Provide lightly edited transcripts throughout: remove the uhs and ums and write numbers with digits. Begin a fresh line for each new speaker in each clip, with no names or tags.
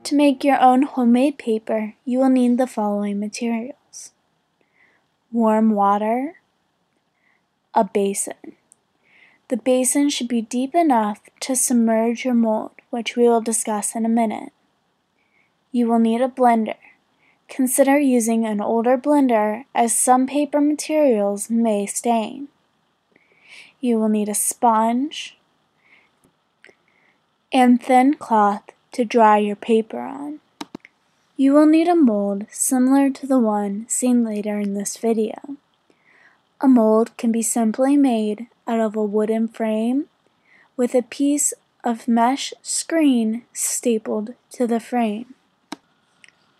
To make your own homemade paper, you will need the following materials: warm water, a basin. The basin should be deep enough to submerge your mold, which we will discuss in a minute. You will need a blender. Consider using an older blender, as some paper materials may stain. You will need a sponge and thin cloth to dry your paper on. You will need a mold similar to the one seen later in this video. A mold can be simply made out of a wooden frame with a piece of mesh screen stapled to the frame.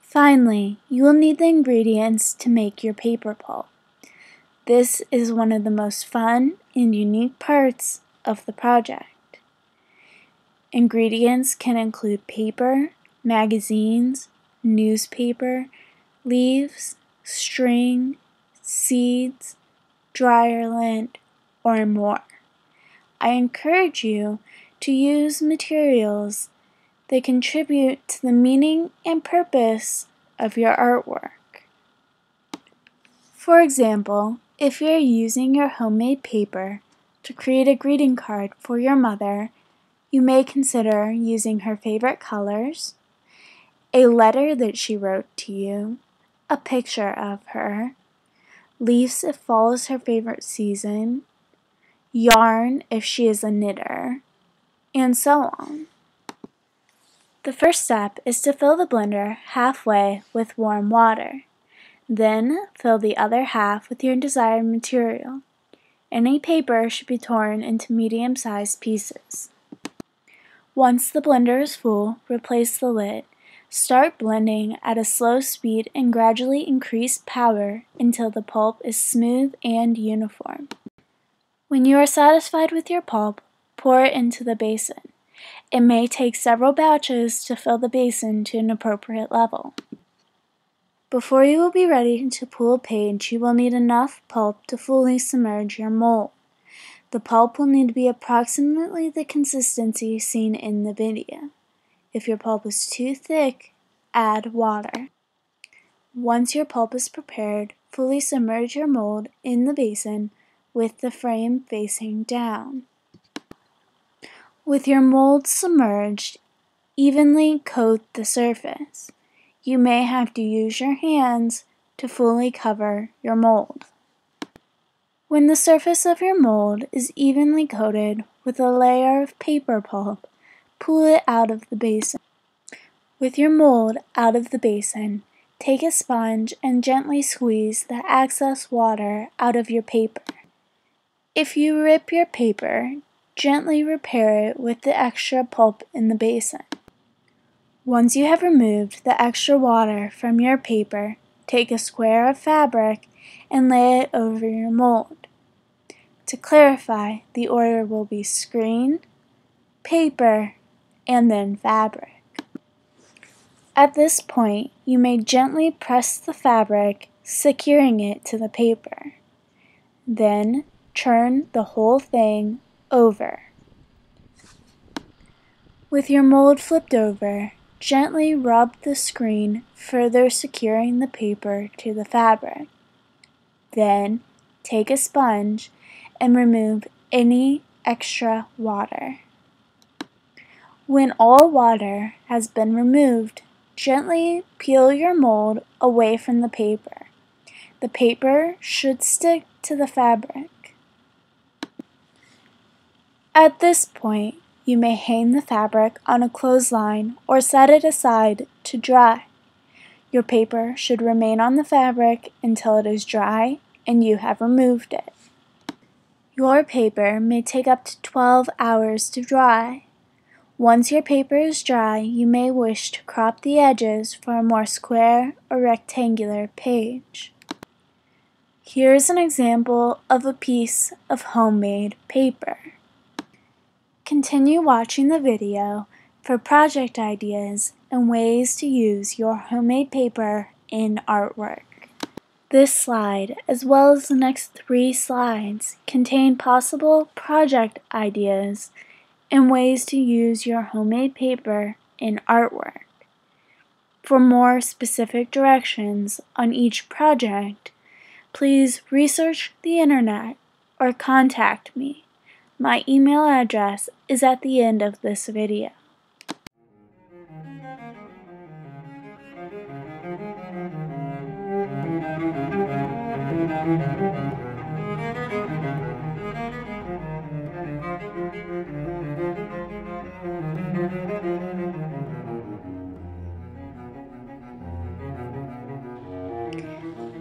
Finally, you will need the ingredients to make your paper pulp. This is one of the most fun and unique parts of the project. Ingredients can include paper, magazines, newspaper, leaves, string, seeds, dryer lint, or more. I encourage you to use materials that contribute to the meaning and purpose of your artwork. For example, if you're using your homemade paper to create a greeting card for your mother, you may consider using her favorite colors, a letter that she wrote to you, a picture of her, leaves if fall is her favorite season, yarn if she is a knitter, and so on. The first step is to fill the blender halfway with warm water. Then fill the other half with your desired material. Any paper should be torn into medium-sized pieces. Once the blender is full, replace the lid. Start blending at a slow speed and gradually increase power until the pulp is smooth and uniform. When you are satisfied with your pulp, pour it into the basin. It may take several batches to fill the basin to an appropriate level. Before you will be ready to pull a page, you will need enough pulp to fully submerge your mold. The pulp will need to be approximately the consistency seen in the video. If your pulp is too thick, add water. Once your pulp is prepared, fully submerge your mold in the basin with the frame facing down. With your mold submerged, evenly coat the surface. You may have to use your hands to fully cover your mold. When the surface of your mold is evenly coated with a layer of paper pulp, pull it out of the basin. With your mold out of the basin, take a sponge and gently squeeze the excess water out of your paper. If you rip your paper, gently repair it with the extra pulp in the basin. Once you have removed the extra water from your paper, take a square of fabric and lay it over your mold. To clarify, the order will be screen, paper, and then fabric. At this point, you may gently press the fabric, securing it to the paper. Then, turn the whole thing over. With your mold flipped over, gently rub the screen, further securing the paper to the fabric. Then, take a sponge and remove any extra water. When all water has been removed, gently peel your mold away from the paper. The paper should stick to the fabric. At this point, you may hang the fabric on a clothesline or set it aside to dry. Your paper should remain on the fabric until it is dry and you have removed it. Your paper may take up to 12 hours to dry. Once your paper is dry, you may wish to crop the edges for a more square or rectangular page. Here is an example of a piece of homemade paper. Continue watching the video for project ideas and ways to use your homemade paper in artwork. This slide, as well as the next 3 slides, contain possible project ideas and ways to use your homemade paper in artwork. For more specific directions on each project, please research the internet or contact me. My email address is at the end of this video.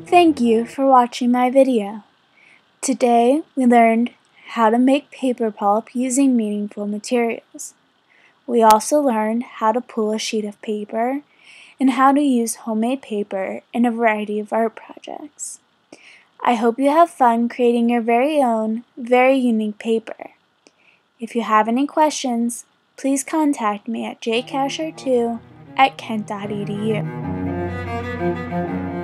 Thank you for watching my video. Today we learned how to make paper pulp using meaningful materials. We also learned how to pull a sheet of paper and how to use homemade paper in a variety of art projects. I hope you have fun creating your very own, very unique paper. If you have any questions, please contact me at jcasher2@kent.edu.